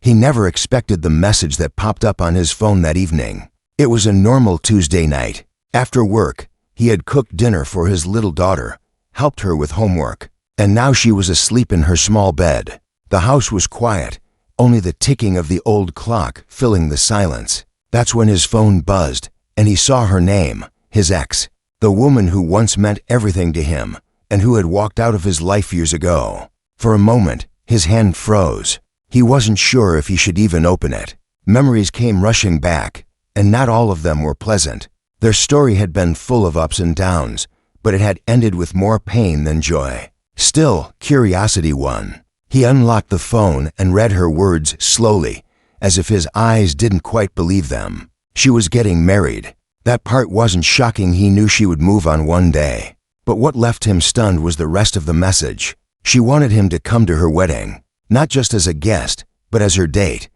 He never expected the message that popped up on his phone that evening. It was a normal Tuesday night. After work, he had cooked dinner for his little daughter, helped her with homework, and now she was asleep in her small bed. The house was quiet, only the ticking of the old clock filling the silence. That's when his phone buzzed, and he saw her name, his ex, the woman who once meant everything to him, and who had walked out of his life years ago. For a moment, his hand froze. He wasn't sure if he should even open it. Memories came rushing back, and not all of them were pleasant. Their story had been full of ups and downs, but it had ended with more pain than joy. Still, curiosity won. He unlocked the phone and read her words slowly, as if his eyes didn't quite believe them. She was getting married. That part wasn't shocking. He knew she would move on one day. But what left him stunned was the rest of the message. She wanted him to come to her wedding, not just as a guest, but as her date.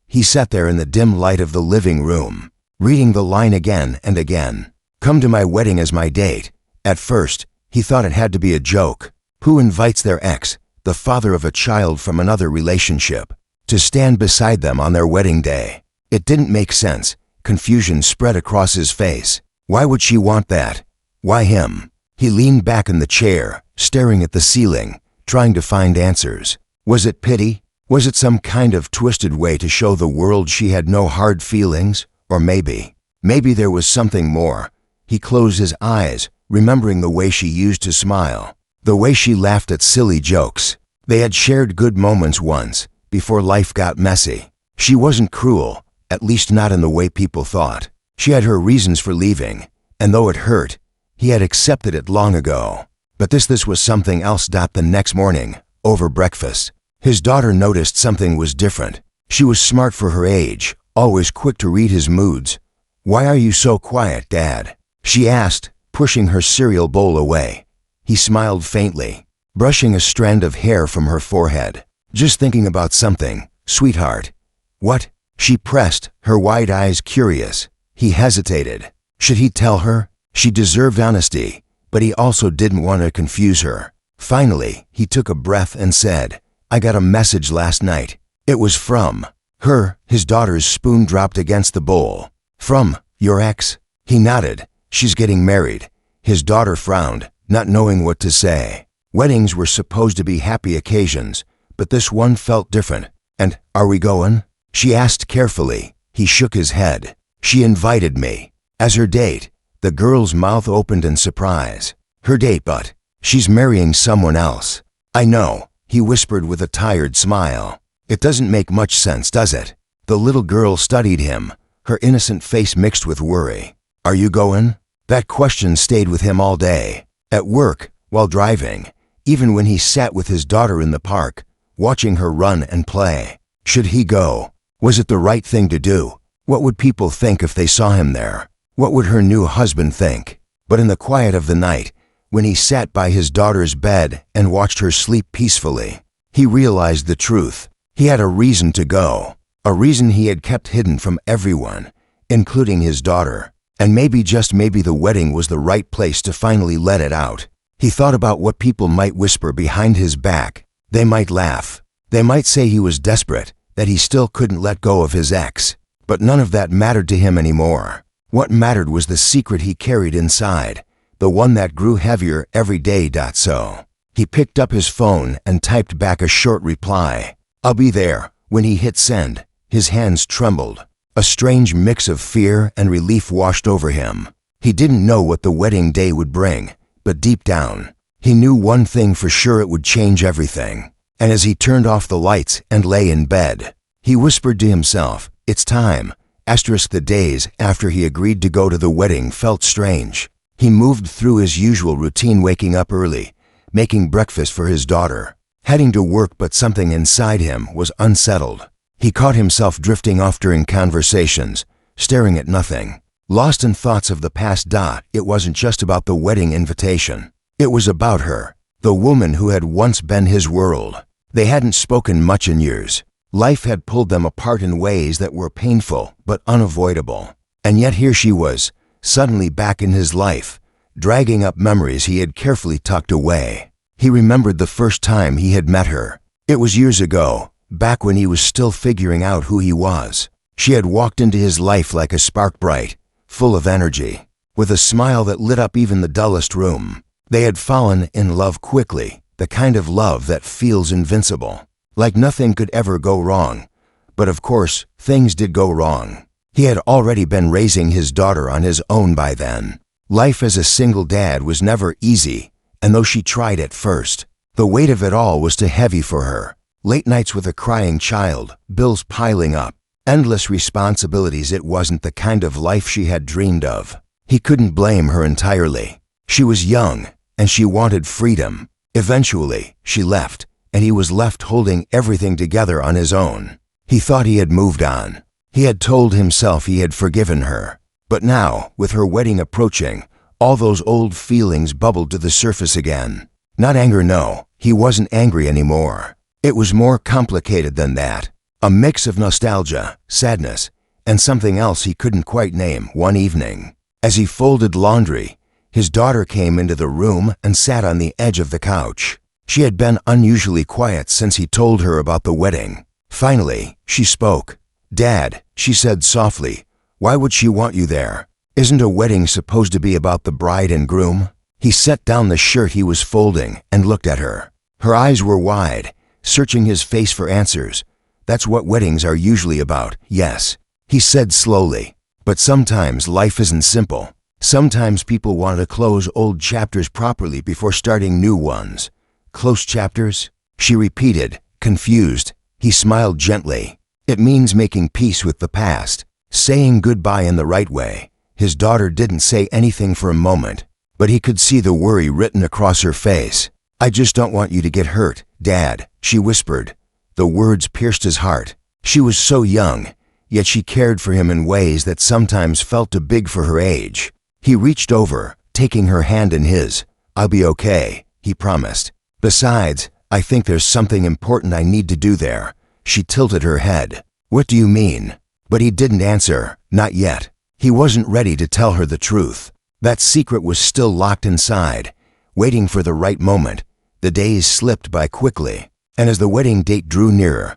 He sat there in the dim light of the living room, reading the line again and again. Come to my wedding as my date. At first, he thought it had to be a joke. Who invites their ex, the father of a child from another relationship, to stand beside them on their wedding day? It didn't make sense. Confusion spread across his face. Why would she want that? Why him? He leaned back in the chair, staring at the ceiling, trying to find answers. Was it pity? Was it some kind of twisted way to show the world she had no hard feelings? Or maybe there was something more. He closed his eyes, remembering the way she used to smile, the way she laughed at silly jokes. They had shared good moments once, before life got messy. She wasn't cruel, at least not in the way people thought. She had her reasons for leaving, and though it hurt, he had accepted it long ago. But this was something else. The next morning, over breakfast, his daughter noticed something was different. She was smart for her age, always quick to read his moods. "Why are you so quiet, Dad?" she asked, pushing her cereal bowl away. He smiled faintly, brushing a strand of hair from her forehead. "Just thinking about something, sweetheart." "What?" she pressed, her wide eyes curious. He hesitated. Should he tell her? She deserved honesty, but he also didn't want to confuse her. Finally, he took a breath and said, "I got a message last night. It was from her." His daughter's spoon dropped against the bowl. "From your ex?" He nodded. "She's getting married." His daughter frowned, not knowing what to say. Weddings were supposed to be happy occasions, but this one felt different. "And are we going?" she asked carefully. He shook his head. "She invited me." As her date? The girl's mouth opened in surprise. Her date, but she's marrying someone else. "I know," he whispered with a tired smile. "It doesn't make much sense, does it?" The little girl studied him, her innocent face mixed with worry. "Are you going?" That question stayed with him all day. At work, while driving, even when he sat with his daughter in the park, watching her run and play. Should he go? Was it the right thing to do? What would people think if they saw him there? What would her new husband think? But in the quiet of the night, when he sat by his daughter's bed and watched her sleep peacefully, he realized the truth. He had a reason to go, a reason he had kept hidden from everyone, including his daughter. And maybe, just maybe, the wedding was the right place to finally let it out. He thought about what people might whisper behind his back. They might laugh. They might say he was desperate, that he still couldn't let go of his ex. But none of that mattered to him anymore. What mattered was the secret he carried inside, the one that grew heavier every day. So he picked up his phone and typed back a short reply. "I'll be there." When he hit send, his hands trembled. A strange mix of fear and relief washed over him. He didn't know what the wedding day would bring, but deep down, he knew one thing for sure: it would change everything. And as he turned off the lights and lay in bed, he whispered to himself, "It's time." The days after he agreed to go to the wedding felt strange. He moved through his usual routine, waking up early, making breakfast for his daughter, heading to work, but something inside him was unsettled. He caught himself drifting off during conversations, staring at nothing, lost in thoughts of the past. It wasn't just about the wedding invitation. It was about her, the woman who had once been his world. They hadn't spoken much in years. Life had pulled them apart in ways that were painful but unavoidable. And yet here she was, suddenly back in his life, dragging up memories he had carefully tucked away. He remembered the first time he had met her. It was years ago, back when he was still figuring out who he was. She had walked into his life like a spark bright, full of energy, with a smile that lit up even the dullest room. They had fallen in love quickly, the kind of love that feels invincible, like nothing could ever go wrong. But of course, things did go wrong. He had already been raising his daughter on his own by then. Life as a single dad was never easy, and though she tried at first, the weight of it all was too heavy for her. Late nights with a crying child, bills piling up, endless responsibilities. It wasn't the kind of life she had dreamed of. He couldn't blame her entirely. She was young, and she wanted freedom. Eventually, she left, and he was left holding everything together on his own. He thought he had moved on. He had told himself he had forgiven her. But now, with her wedding approaching, all those old feelings bubbled to the surface again. Not anger, no, he wasn't angry anymore. It was more complicated than that. A mix of nostalgia, sadness, and something else he couldn't quite name. One evening, as he folded laundry, his daughter came into the room and sat on the edge of the couch. She had been unusually quiet since he told her about the wedding. Finally, she spoke. "Dad," she said softly, "why would she want you there? Isn't a wedding supposed to be about the bride and groom?" He set down the shirt he was folding and looked at her. Her eyes were wide, searching his face for answers. "That's what weddings are usually about, yes," he said slowly. "But sometimes life isn't simple. Sometimes people want to close old chapters properly before starting new ones." "Close chapters?" she repeated, confused. He smiled gently. "It means making peace with the past, saying goodbye in the right way." His daughter didn't say anything for a moment, but he could see the worry written across her face. "I just don't want you to get hurt, Dad," she whispered. The words pierced his heart. She was so young, yet she cared for him in ways that sometimes felt too big for her age. He reached over, taking her hand in his. "I'll be okay," he promised. "Besides, I think there's something important I need to do there." She tilted her head. "What do you mean?" But he didn't answer, not yet. He wasn't ready to tell her the truth. That secret was still locked inside, waiting for the right moment. The days slipped by quickly, and as the wedding date drew nearer,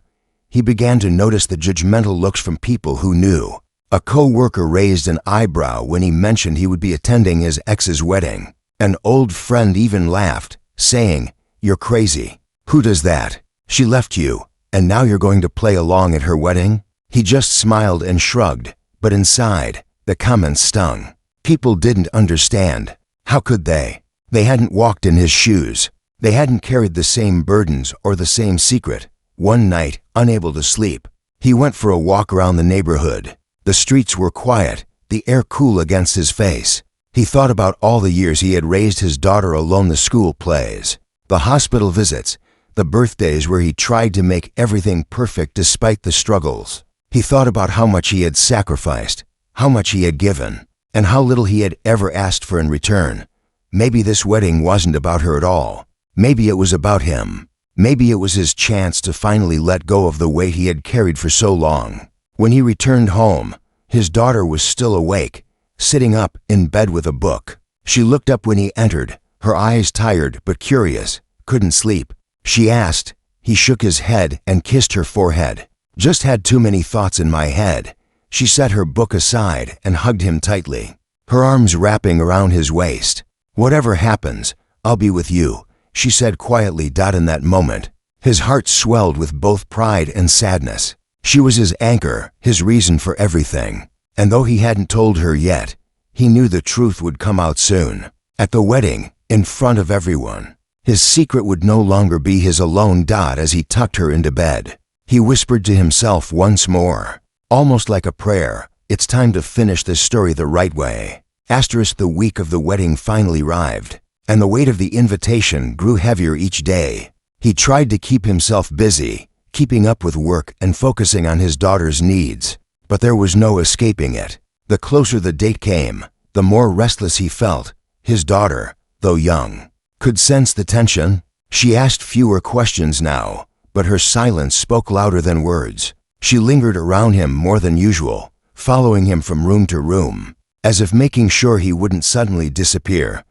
he began to notice the judgmental looks from people who knew. A co-worker raised an eyebrow when he mentioned he would be attending his ex's wedding. An old friend even laughed, saying, "You're crazy. Who does that? She left you, and now you're going to play along at her wedding?" He just smiled and shrugged, but inside, the comments stung. People didn't understand. How could they? They hadn't walked in his shoes. They hadn't carried the same burdens or the same secret. One night, unable to sleep, he went for a walk around the neighborhood. The streets were quiet, the air cool against his face. He thought about all the years he had raised his daughter alone, the school plays, the hospital visits, the birthdays where he tried to make everything perfect despite the struggles. He thought about how much he had sacrificed, how much he had given, and how little he had ever asked for in return. Maybe this wedding wasn't about her at all. Maybe it was about him. Maybe it was his chance to finally let go of the weight he had carried for so long. When he returned home, his daughter was still awake, sitting up in bed with a book. She looked up when he entered, her eyes tired but curious. "Couldn't sleep?" she asked. He shook his head and kissed her forehead. "Just had too many thoughts in my head." She set her book aside and hugged him tightly, her arms wrapping around his waist. "Whatever happens, I'll be with you," she said quietly. In that moment, his heart swelled with both pride and sadness. She was his anchor, his reason for everything. And though he hadn't told her yet, he knew the truth would come out soon. At the wedding, in front of everyone, his secret would no longer be his alone. As he tucked her into bed, he whispered to himself once more, almost like a prayer, "It's time to finish this story the right way." The week of the wedding finally arrived, and the weight of the invitation grew heavier each day. He tried to keep himself busy, keeping up with work and focusing on his daughter's needs, but there was no escaping it. The closer the date came, the more restless he felt. His daughter, though young, could sense the tension. She asked fewer questions now, but her silence spoke louder than words. She lingered around him more than usual, following him from room to room, as if making sure he wouldn't suddenly disappear.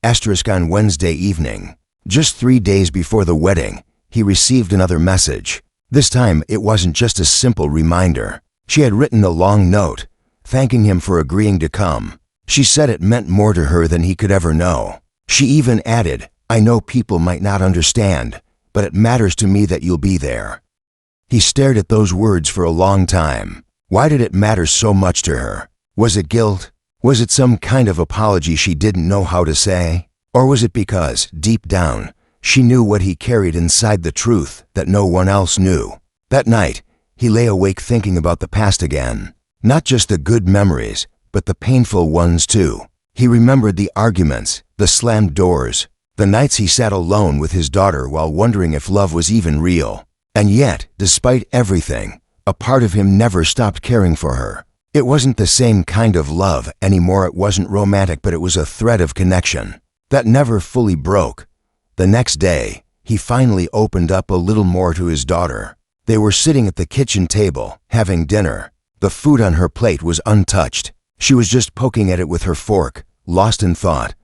On Wednesday evening, just 3 days before the wedding, he received another message. This time, it wasn't just a simple reminder. She had written a long note, thanking him for agreeing to come. She said it meant more to her than he could ever know. She even added, "I know people might not understand, but it matters to me that you'll be there." He stared at those words for a long time. Why did it matter so much to her? Was it guilt? Was it some kind of apology she didn't know how to say? Or was it because, deep down, she knew what he carried inside, the truth that no one else knew? That night, he lay awake thinking about the past again. Not just the good memories, but the painful ones too. He remembered the arguments, the slammed doors, the nights he sat alone with his daughter while wondering if love was even real. And yet, despite everything, a part of him never stopped caring for her. It wasn't the same kind of love anymore. It wasn't romantic, but it was a thread of connection that never fully broke. The next day, he finally opened up a little more to his daughter. They were sitting at the kitchen table, having dinner. The food on her plate was untouched. She was just poking at it with her fork, lost in thought.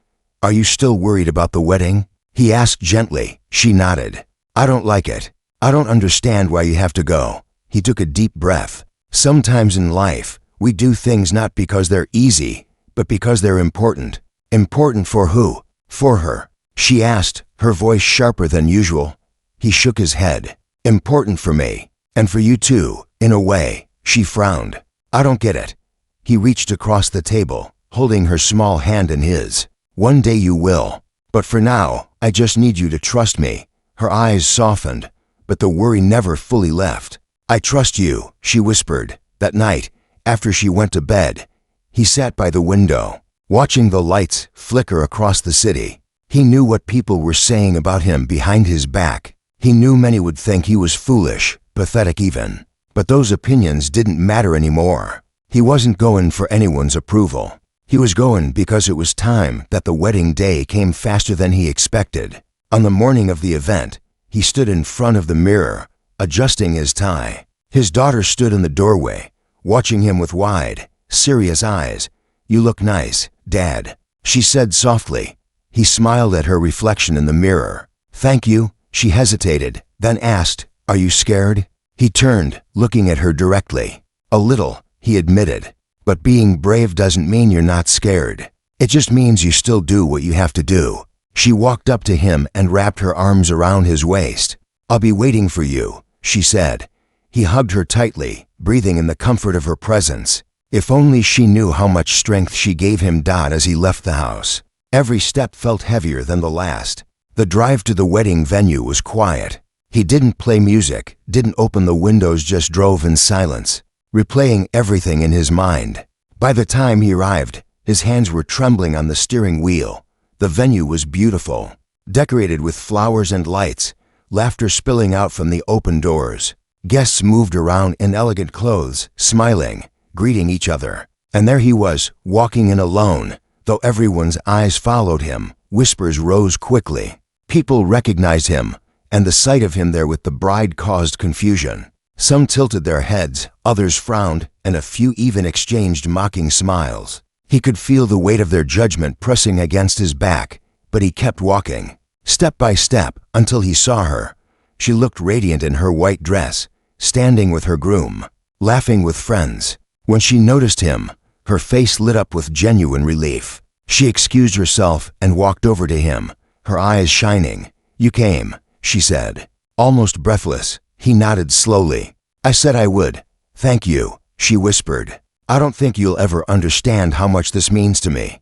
"Are you still worried about the wedding?" he asked gently. She nodded. "I don't like it. I don't understand why you have to go." He took a deep breath. Sometimes in life, we do things not because they're easy, but because they're important. Important for who? For her. She asked, her voice sharper than usual. He shook his head. "Important for me. And for you too, in a way." She frowned. "I don't get it." He reached across the table, holding her small hand in his. "One day you will. But for now, I just need you to trust me." Her eyes softened, but the worry never fully left. "I trust you," she whispered. That night, after she went to bed, he sat by the window, watching the lights flicker across the city. He knew what people were saying about him behind his back. He knew many would think he was foolish, pathetic even. But those opinions didn't matter anymore. He wasn't going for anyone's approval. He was going because it was time. That the wedding day came faster than he expected. On the morning of the event, he stood in front of the mirror, adjusting his tie. His daughter stood in the doorway, watching him with wide, serious eyes. "You look nice, Dad," she said softly. He smiled at her reflection in the mirror. "Thank you." She hesitated, then asked, "Are you scared?" He turned, looking at her directly. "A little," he admitted. "But being brave doesn't mean you're not scared. It just means you still do what you have to do." She walked up to him and wrapped her arms around his waist. "I'll be waiting for you," she said. He hugged her tightly, breathing in the comfort of her presence. If only she knew how much strength she gave him. As he left the house, every step felt heavier than the last. The drive to the wedding venue was quiet. He didn't play music, didn't open the windows, just drove in silence, replaying everything in his mind. By the time he arrived, his hands were trembling on the steering wheel. The venue was beautiful, decorated with flowers and lights, laughter spilling out from the open doors. Guests moved around in elegant clothes, smiling, greeting each other. And there he was, walking in alone. Though everyone's eyes followed him, whispers rose quickly. People recognized him, and the sight of him there with the bride caused confusion. Some tilted their heads, others frowned, and a few even exchanged mocking smiles. He could feel the weight of their judgment pressing against his back, but he kept walking, step by step, until he saw her. She looked radiant in her white dress, standing with her groom, laughing with friends. When she noticed him, her face lit up with genuine relief. She excused herself and walked over to him, her eyes shining. "You came," she said, almost breathless. He nodded slowly. "I said I would." "Thank you," she whispered. "I don't think you'll ever understand how much this means to me."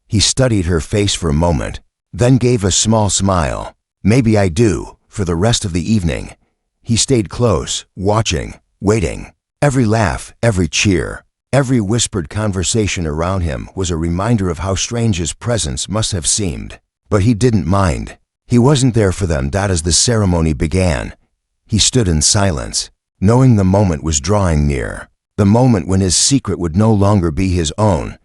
He studied her face for a moment, then gave a small smile. "Maybe I do." For the rest of the evening, he stayed close, watching, waiting. Every laugh, every cheer, every whispered conversation around him was a reminder of how strange his presence must have seemed. But he didn't mind. He wasn't there for them. As the ceremony began, he stood in silence, knowing the moment was drawing near. The moment when his secret would no longer be his own.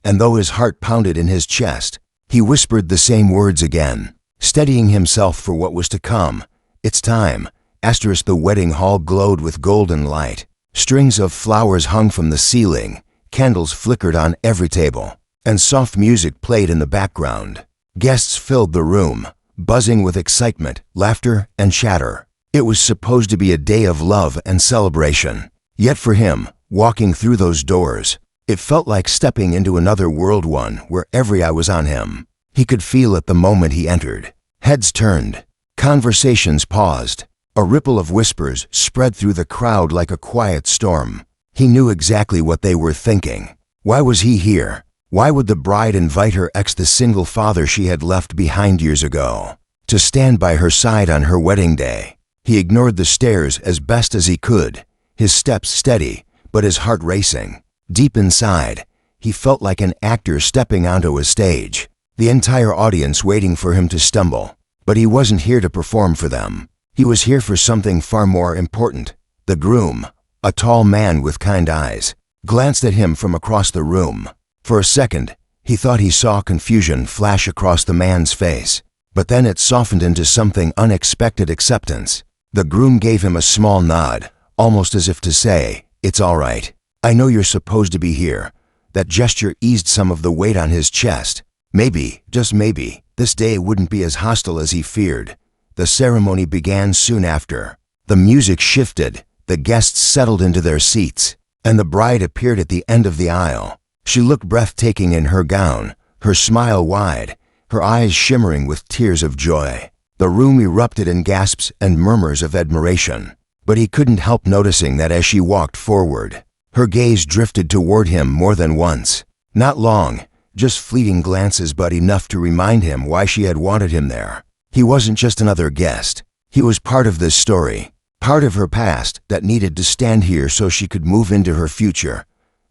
And though his heart pounded in his chest, he whispered the same words again, steadying himself for what was to come. "It's time." The wedding hall glowed with golden light. Strings of flowers hung from the ceiling, candles flickered on every table, and soft music played in the background. Guests filled the room, buzzing with excitement, laughter, and chatter. It was supposed to be a day of love and celebration. Yet for him, walking through those doors, it felt like stepping into another world, one where every eye was on him. He could feel it the moment he entered. Heads turned. Conversations paused. A ripple of whispers spread through the crowd like a quiet storm. He knew exactly what they were thinking. Why was he here? Why would the bride invite her ex, the single father she had left behind years ago, to stand by her side on her wedding day? He ignored the stares as best as he could, his steps steady, but his heart racing. Deep inside, he felt like an actor stepping onto a stage, the entire audience waiting for him to stumble. But he wasn't here to perform for them. He was here for something far more important. The groom, a tall man with kind eyes, glanced at him from across the room. For a second, he thought he saw confusion flash across the man's face, but then it softened into something unexpected: acceptance. The groom gave him a small nod, almost as if to say, "It's all right. I know you're supposed to be here." That gesture eased some of the weight on his chest. Maybe, just maybe, this day wouldn't be as hostile as he feared. The ceremony began soon after. The music shifted, the guests settled into their seats, and the bride appeared at the end of the aisle. She looked breathtaking in her gown, her smile wide, her eyes shimmering with tears of joy. The room erupted in gasps and murmurs of admiration, but he couldn't help noticing that as she walked forward, her gaze drifted toward him more than once. Not long, just fleeting glances, but enough to remind him why she had wanted him there. He wasn't just another guest. He was part of this story, part of her past that needed to stand here so she could move into her future.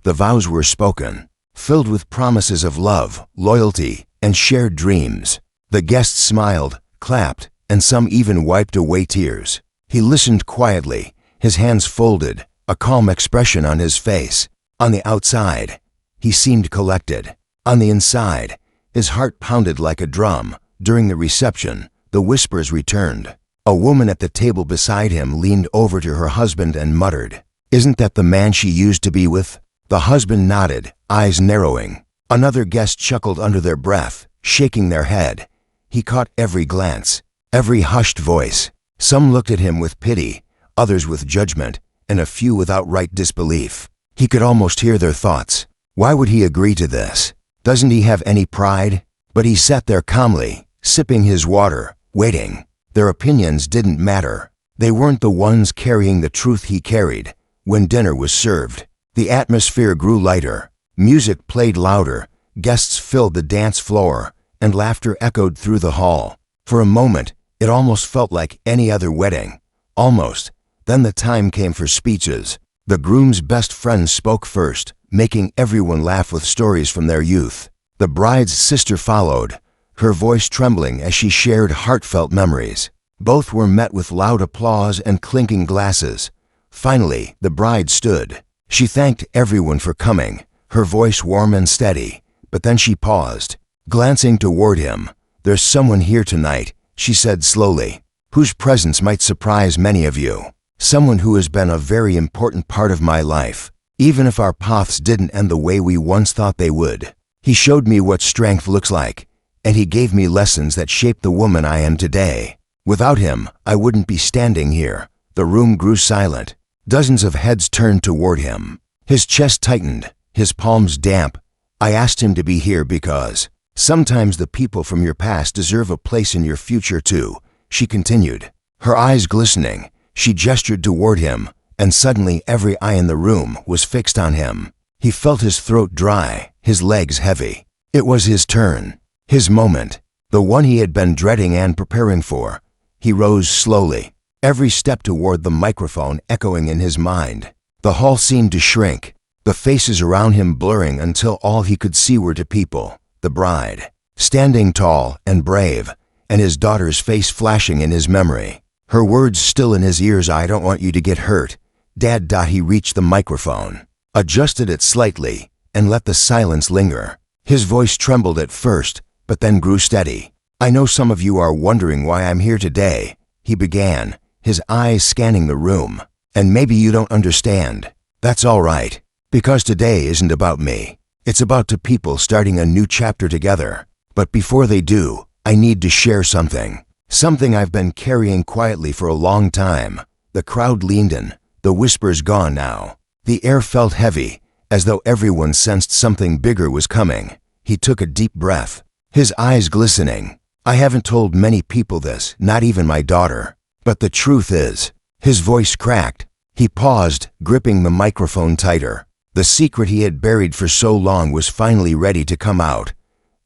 The vows were spoken, filled with promises of love, loyalty, and shared dreams. The guests smiled, clapped, and some even wiped away tears. He listened quietly, his hands folded, a calm expression on his face. On the outside, he seemed collected. On the inside, his heart pounded like a drum. During the reception, the whispers returned. A woman at the table beside him leaned over to her husband and muttered, "Isn't that the man she used to be with?" The husband nodded, eyes narrowing. Another guest chuckled under their breath, shaking their head. He caught every glance, every hushed voice. Some looked at him with pity, others with judgment, and a few with outright disbelief. He could almost hear their thoughts. Why would he agree to this? Doesn't he have any pride? But he sat there calmly, sipping his water, waiting. Their opinions didn't matter. They weren't the ones carrying the truth he carried. When dinner was served, the atmosphere grew lighter. Music played louder, guests filled the dance floor, and laughter echoed through the hall. For a moment, it almost felt like any other wedding. Almost. Then the time came for speeches. The groom's best friend spoke first, making everyone laugh with stories from their youth. The bride's sister followed, her voice trembling as she shared heartfelt memories. Both were met with loud applause and clinking glasses. Finally, the bride stood. She thanked everyone for coming, her voice warm and steady, but then she paused, glancing toward him. "There's someone here tonight," she said slowly, "whose presence might surprise many of you. Someone who has been a very important part of my life, even if our paths didn't end the way we once thought they would. He showed me what strength looks like, and he gave me lessons that shaped the woman I am today. Without him, I wouldn't be standing here." The room grew silent. Dozens of heads turned toward him. His chest tightened, his palms damp. "I asked him to be here because sometimes the people from your past deserve a place in your future too," she continued. Her eyes glistening, she gestured toward him, and suddenly every eye in the room was fixed on him. He felt his throat dry, his legs heavy. It was his turn, his moment, the one he had been dreading and preparing for. He rose slowly, every step toward the microphone echoing in his mind. The hall seemed to shrink, the faces around him blurring until all he could see were two people: the bride, standing tall and brave, and his daughter's face flashing in his memory. Her words still in his ears, "I don't want you to get hurt, Dad." He reached the microphone, adjusted it slightly, and let the silence linger. His voice trembled at first, but then grew steady. "I know some of you are wondering why I'm here today," he began, his eyes scanning the room. "And maybe you don't understand. That's all right, because today isn't about me. It's about two people starting a new chapter together. But before they do, I need to share something. Something I've been carrying quietly for a long time. The crowd leaned in, the whispers gone now. The air felt heavy, as though everyone sensed something bigger was coming. He took a deep breath, his eyes glistening. I haven't told many people this, not even my daughter. But the truth is, his voice cracked. He paused, gripping the microphone tighter. The secret he had buried for so long was finally ready to come out.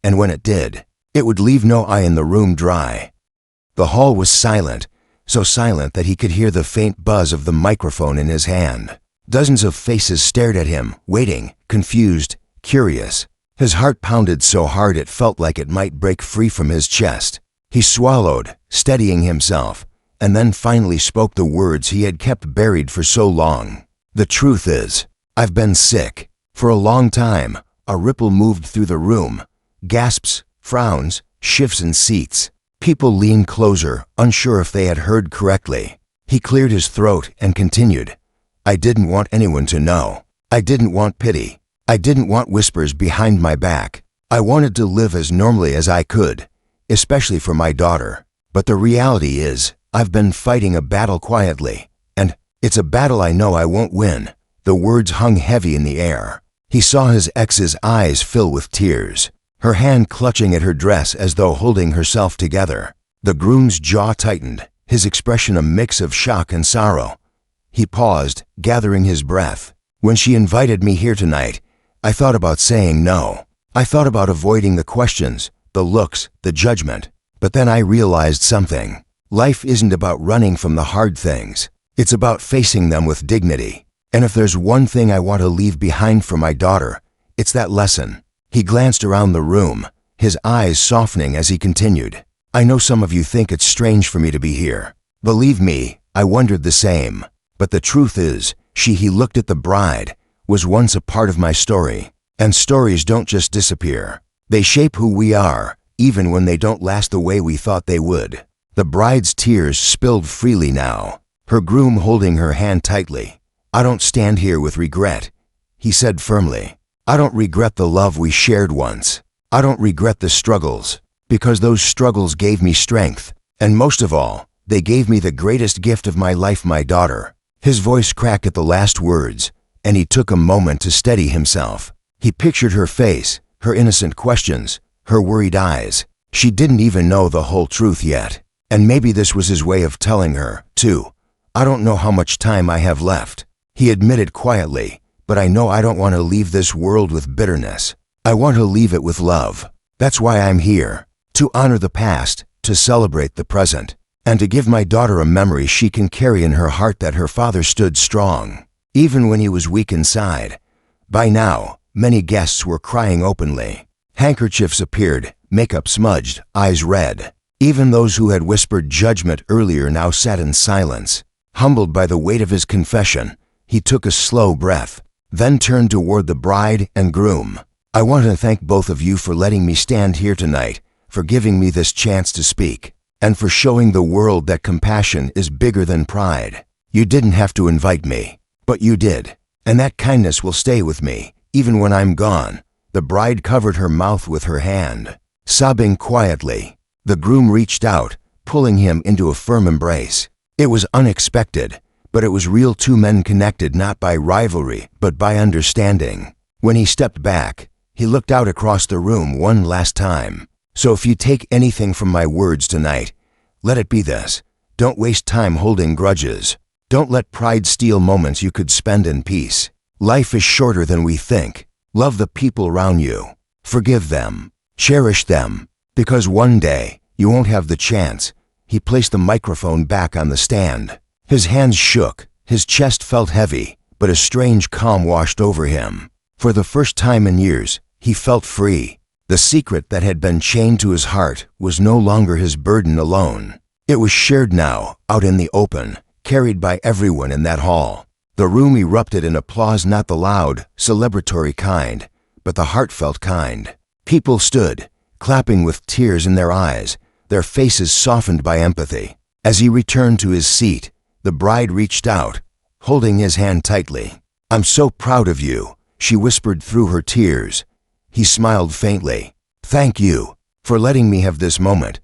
And when it did, it would leave no eye in the room dry. The hall was silent, so silent that he could hear the faint buzz of the microphone in his hand. Dozens of faces stared at him, waiting, confused, curious. His heart pounded so hard it felt like it might break free from his chest. He swallowed, steadying himself, and then finally spoke the words he had kept buried for so long. The truth is, I've been sick. For a long time. A ripple moved through the room. Gasps, frowns, shifts in seats. People leaned closer, unsure if they had heard correctly. He cleared his throat and continued. I didn't want anyone to know. I didn't want pity. I didn't want whispers behind my back. I wanted to live as normally as I could, especially for my daughter. But the reality is, I've been fighting a battle quietly, and it's a battle I know I won't win. The words hung heavy in the air. He saw his ex's eyes fill with tears, her hand clutching at her dress as though holding herself together. The groom's jaw tightened, his expression a mix of shock and sorrow. He paused, gathering his breath. When she invited me here tonight, I thought about saying no. I thought about avoiding the questions, the looks, the judgment. But then I realized something. Life isn't about running from the hard things. It's about facing them with dignity. And if there's one thing I want to leave behind for my daughter, it's that lesson. He glanced around the room, his eyes softening as he continued. I know some of you think it's strange for me to be here. Believe me, I wondered the same. But the truth is, he looked at the bride, was once a part of my story. And stories don't just disappear. They shape who we are, even when they don't last the way we thought they would. The bride's tears spilled freely now, her groom holding her hand tightly. I don't stand here with regret, he said firmly. I don't regret the love we shared once. I don't regret the struggles, because those struggles gave me strength. And most of all, they gave me the greatest gift of my life, my daughter. His voice cracked at the last words, and he took a moment to steady himself. He pictured her face, her innocent questions, her worried eyes. She didn't even know the whole truth yet. And maybe this was his way of telling her, too. I don't know how much time I have left, he admitted quietly, but I know I don't want to leave this world with bitterness. I want to leave it with love. That's why I'm here, to honor the past, to celebrate the present, and to give my daughter a memory she can carry in her heart that her father stood strong, even when he was weak inside. By now, many guests were crying openly. Handkerchiefs appeared, makeup smudged, eyes red. Even those who had whispered judgment earlier now sat in silence. Humbled by the weight of his confession, he took a slow breath, then turned toward the bride and groom. I want to thank both of you for letting me stand here tonight, for giving me this chance to speak, and for showing the world that compassion is bigger than pride. You didn't have to invite me, but you did, and that kindness will stay with me, even when I'm gone. The bride covered her mouth with her hand, sobbing quietly. The groom reached out, pulling him into a firm embrace. It was unexpected, but it was real, two men connected not by rivalry, but by understanding. When he stepped back, he looked out across the room one last time. So if you take anything from my words tonight, let it be this. Don't waste time holding grudges. Don't let pride steal moments you could spend in peace. Life is shorter than we think. Love the people around you. Forgive them. Cherish them. Because one day, you won't have the chance. He placed the microphone back on the stand. His hands shook, his chest felt heavy, but a strange calm washed over him. For the first time in years, he felt free. The secret that had been chained to his heart was no longer his burden alone. It was shared now, out in the open, carried by everyone in that hall. The room erupted in applause, not the loud, celebratory kind, but the heartfelt kind. People stood, clapping with tears in their eyes, their faces softened by empathy. As he returned to his seat, the bride reached out, holding his hand tightly. I'm so proud of you, she whispered through her tears. He smiled faintly. Thank you for letting me have this moment.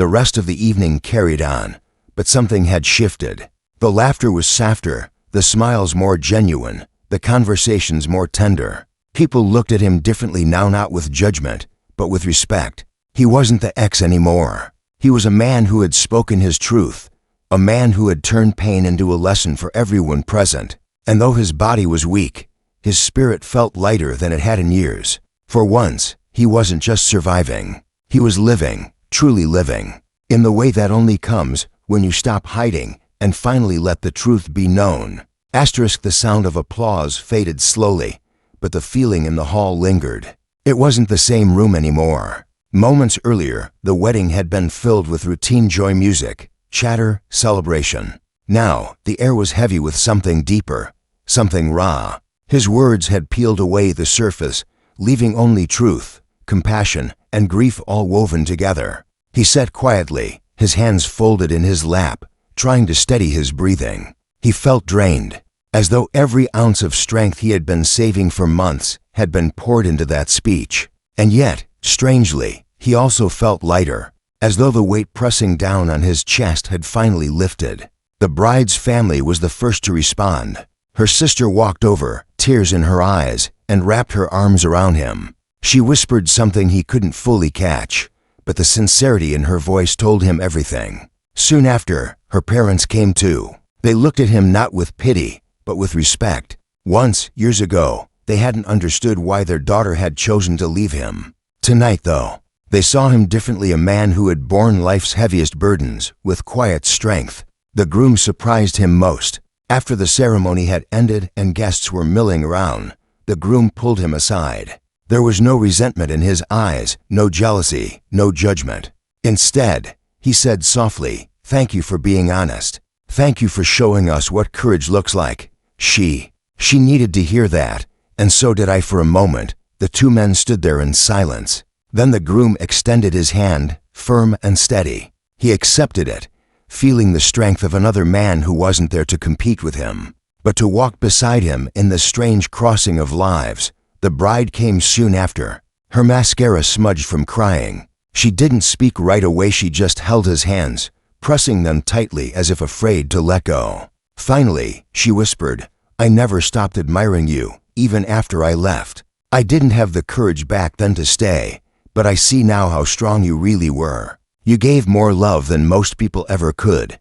The rest of the evening carried on, but something had shifted. The laughter was softer, the smiles more genuine, the conversations more tender. People looked at him differently now, not with judgment, but with respect. He wasn't the ex anymore. He was a man who had spoken his truth, a man who had turned pain into a lesson for everyone present. And though his body was weak, his spirit felt lighter than it had in years. For once, he wasn't just surviving. He was living, truly living, in the way that only comes when you stop hiding and finally let the truth be known. The sound of applause faded slowly, but the feeling in the hall lingered. It wasn't the same room anymore. Moments earlier, the wedding had been filled with routine joy, music, chatter, celebration. Now, the air was heavy with something deeper, something raw. His words had peeled away the surface, leaving only truth, compassion, and grief all woven together. He sat quietly, his hands folded in his lap, trying to steady his breathing. He felt drained, as though every ounce of strength he had been saving for months had been poured into that speech. And yet, strangely, he also felt lighter, as though the weight pressing down on his chest had finally lifted. The bride's family was the first to respond. Her sister walked over, tears in her eyes, and wrapped her arms around him. She whispered something he couldn't fully catch, but the sincerity in her voice told him everything. Soon after, her parents came too. They looked at him not with pity, but with respect. Once, years ago, they hadn't understood why their daughter had chosen to leave him. Tonight, though, they saw him differently, a man who had borne life's heaviest burdens with quiet strength. The groom surprised him most. After the ceremony had ended and guests were milling around, the groom pulled him aside. There was no resentment in his eyes, no jealousy, no judgment. Instead, he said softly, "Thank you for being honest. Thank you for showing us what courage looks like." She needed to hear that, and so did I. For a moment, the two men stood there in silence. Then the groom extended his hand, firm and steady. He accepted it, feeling the strength of another man who wasn't there to compete with him, but to walk beside him in the strange crossing of lives. The bride came soon after, her mascara smudged from crying. She didn't speak right away, she just held his hands, pressing them tightly as if afraid to let go. Finally, she whispered, "I never stopped admiring you, even after I left. I didn't have the courage back then to stay, but I see now how strong you really were. You gave more love than most people ever could."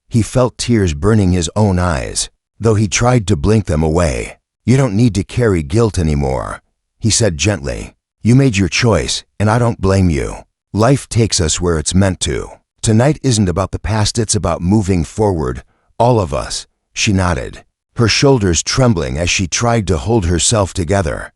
He felt tears burning his own eyes, though he tried to blink them away. "You don't need to carry guilt anymore," he said gently. "You made your choice, and I don't blame you. Life takes us where it's meant to. Tonight isn't about the past, it's about moving forward, all of us." She nodded, her shoulders trembling as she tried to hold herself together.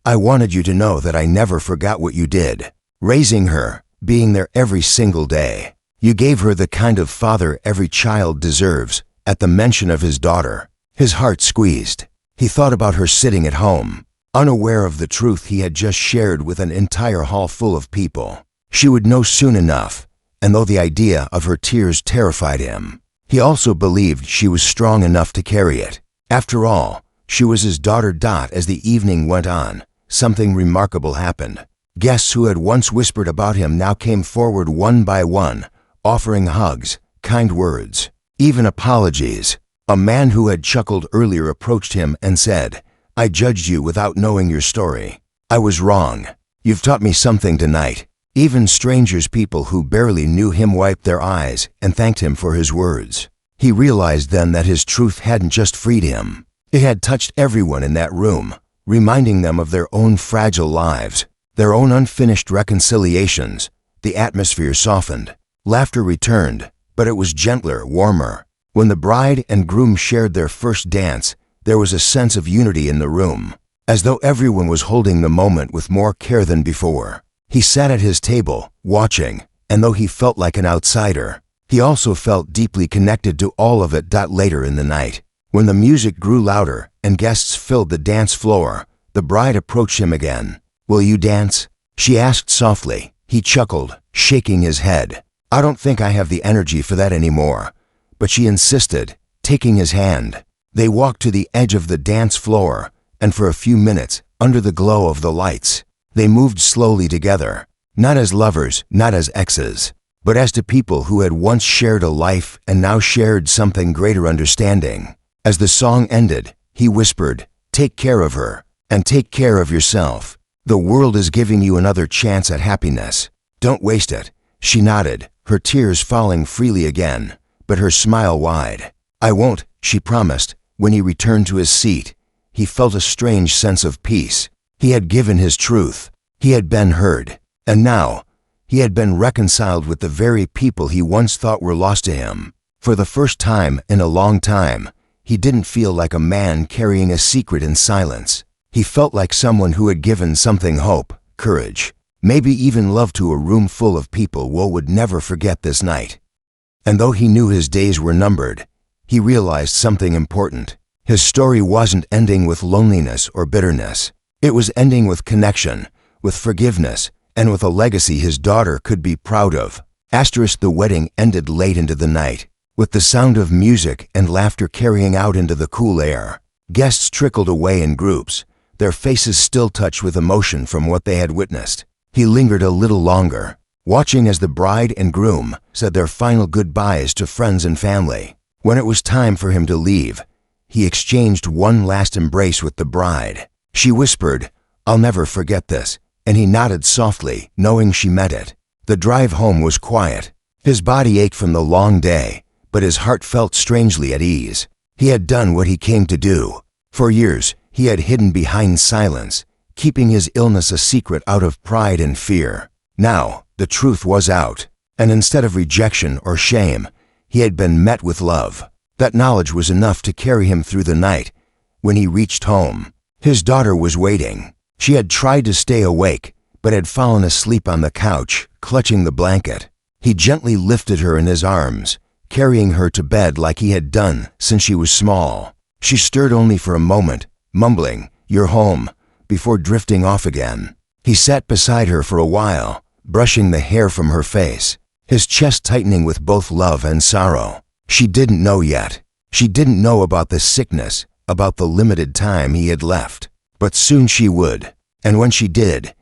I wanted you to know that I never forgot what you did. Raising her, being there every single day. You gave her the kind of father every child deserves." At the mention of his daughter, his heart squeezed. He thought about her sitting at home, unaware of the truth he had just shared with an entire hall full of people. She would know soon enough, and though the idea of her tears terrified him, he also believed she was strong enough to carry it. After all, she was his daughter. As the evening went on, something remarkable happened. Guests who had once whispered about him now came forward one by one, offering hugs, kind words, even apologies. A man who had chuckled earlier approached him and said, "I judged you without knowing your story. I was wrong. You've taught me something tonight." Even strangers, people who barely knew him, wiped their eyes and thanked him for his words. He realized then that his truth hadn't just freed him. It had touched everyone in that room, reminding them of their own fragile lives, their own unfinished reconciliations. The atmosphere softened. Laughter returned, but it was gentler, warmer. When the bride and groom shared their first dance, there was a sense of unity in the room, as though everyone was holding the moment with more care than before. He sat at his table, watching, and though he felt like an outsider, he also felt deeply connected to all of it. Later in the night, when the music grew louder and guests filled the dance floor, the bride approached him again. "Will you dance?" she asked softly. He chuckled, shaking his head. "I don't think I have the energy for that anymore." But she insisted, taking his hand. They walked to the edge of the dance floor, and for a few minutes, under the glow of the lights, they moved slowly together, not as lovers, not as exes, but as to people who had once shared a life and now shared something greater understanding. As the song ended, he whispered, "Take care of her, and take care of yourself. The world is giving you another chance at happiness. Don't waste it." She nodded, her tears falling freely again, but her smile wide. "I won't," she promised. When he returned to his seat, he felt a strange sense of peace. He had given his truth. He had been heard. And now, he had been reconciled with the very people he once thought were lost to him. For the first time in a long time, he didn't feel like a man carrying a secret in silence. He felt like someone who had given something hope, courage, maybe even love to a room full of people Will would never forget this night. And though he knew his days were numbered, he realized something important. His story wasn't ending with loneliness or bitterness. It was ending with connection, with forgiveness, and with a legacy his daughter could be proud of. The wedding ended late into the night, with the sound of music and laughter carrying out into the cool air. Guests trickled away in groups, their faces still touched with emotion from what they had witnessed. He lingered a little longer, watching as the bride and groom said their final goodbyes to friends and family. When it was time for him to leave, he exchanged one last embrace with the bride. She whispered, "I'll never forget this," and he nodded softly, knowing she meant it. The drive home was quiet. His body ached from the long day, but his heart felt strangely at ease. He had done what he came to do. For years, he had hidden behind silence, keeping his illness a secret out of pride and fear. Now, the truth was out, and instead of rejection or shame, he had been met with love. That knowledge was enough to carry him through the night. When he reached home, his daughter was waiting. She had tried to stay awake, but had fallen asleep on the couch, clutching the blanket. He gently lifted her in his arms, carrying her to bed like he had done since she was small. She stirred only for a moment, mumbling, "You're home," before drifting off again. He sat beside her for a while, brushing the hair from her face, his chest tightening with both love and sorrow. She didn't know yet. She didn't know about the sickness, about the limited time he had left. But soon she would, and when she did,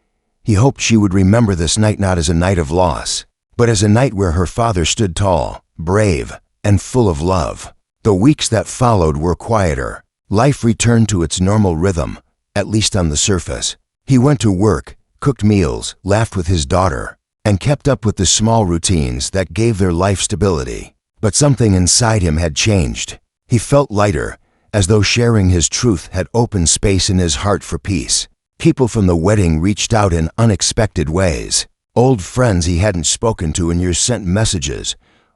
he hoped she would remember this night not as a night of loss, but as a night where her father stood tall, brave, and full of love. The weeks that followed were quieter. Life returned to its normal rhythm, at least on the surface. He went to work, cooked meals, laughed with his daughter, and kept up with the small routines that gave their life stability. But something inside him had changed. He felt lighter, as though sharing his truth had opened space in his heart for peace. People from the wedding reached out in unexpected ways. Old friends he hadn't spoken to in years sent messages,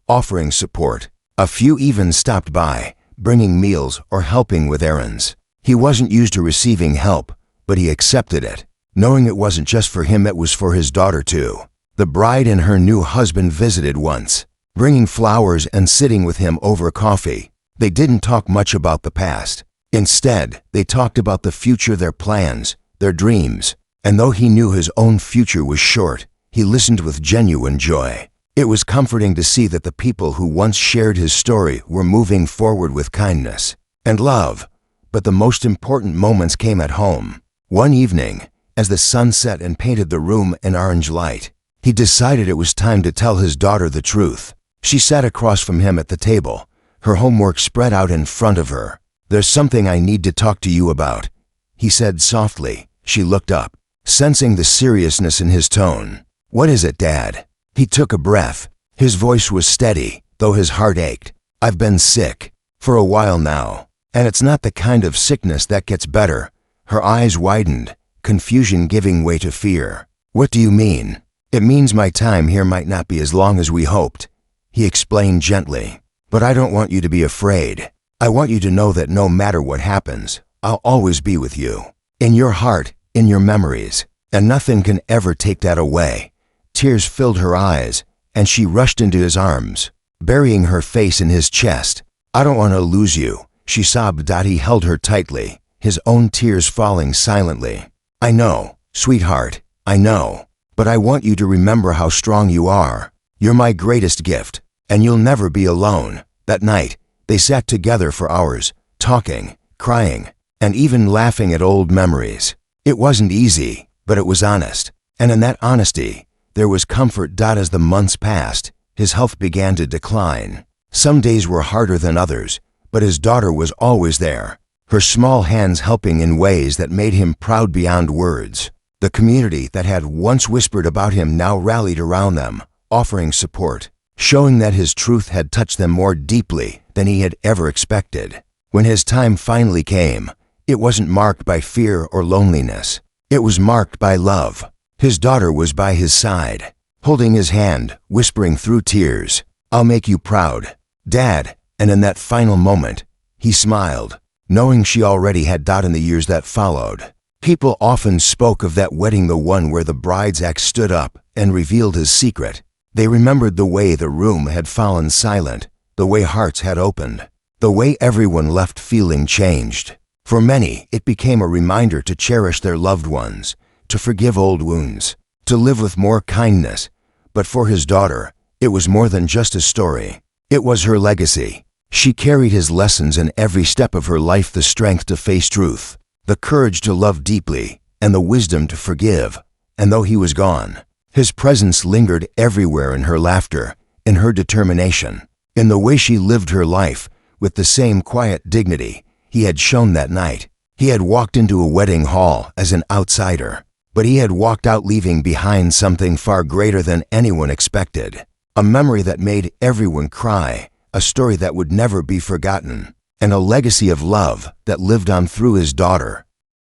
offering support. A few even stopped by, bringing meals or helping with errands. He wasn't used to receiving help, but he accepted it, knowing it wasn't just for him, it was for his daughter too. The bride and her new husband visited once, bringing flowers and sitting with him over coffee. They didn't talk much about the past. Instead, they talked about the future, their plans, their dreams. And though he knew his own future was short, he listened with genuine joy. It was comforting to see that the people who once shared his story were moving forward with kindness and love. But the most important moments came at home. One evening, as the sun set and painted the room in orange light, he decided it was time to tell his daughter the truth. She sat across from him at the table, her homework spread out in front of her. "There's something I need to talk to you about," he said softly. She looked up, sensing the seriousness in his tone. "What is it, Dad?" He took a breath. His voice was steady, though his heart ached. "I've been sick for a while now, and it's not the kind of sickness that gets better." Her eyes widened, confusion giving way to fear. "What do you mean?" "It means my time here might not be as long as we hoped," he explained gently. "But I don't want you to be afraid. I want you to know that no matter what happens, I'll always be with you. In your heart, in your memories, and nothing can ever take that away." Tears filled her eyes, and she rushed into his arms, burying her face in his chest. "I don't want to lose you," she sobbed. He held her tightly, his own tears falling silently. "I know, sweetheart, I know. But I want you to remember how strong you are. You're my greatest gift, and you'll never be alone." That night, they sat together for hours, talking, crying, and even laughing at old memories. It wasn't easy, but it was honest. And in that honesty, there was comfort. As the months passed, his health began to decline. Some days were harder than others, but his daughter was always there, her small hands helping in ways that made him proud beyond words. The community that had once whispered about him now rallied around them, offering support, showing that his truth had touched them more deeply than he had ever expected. When his time finally came, it wasn't marked by fear or loneliness. It was marked by love. His daughter was by his side, holding his hand, whispering through tears, "I'll make you proud, Dad." And in that final moment, he smiled, knowing she already had died in the years that followed. People often spoke of that wedding, the one where the bride's axe stood up and revealed his secret. They remembered the way the room had fallen silent, the way hearts had opened, the way everyone left feeling changed. For many, it became a reminder to cherish their loved ones, to forgive old wounds, to live with more kindness. But for his daughter, it was more than just a story. It was her legacy. She carried his lessons in every step of her life, the strength to face truth, the courage to love deeply, and the wisdom to forgive. And though he was gone, his presence lingered everywhere, in her laughter, in her determination, in the way she lived her life with the same quiet dignity he had shown that night. He had walked into a wedding hall as an outsider, but he had walked out leaving behind something far greater than anyone expected, a memory that made everyone cry, a story that would never be forgotten, and a legacy of love that lived on through his daughter,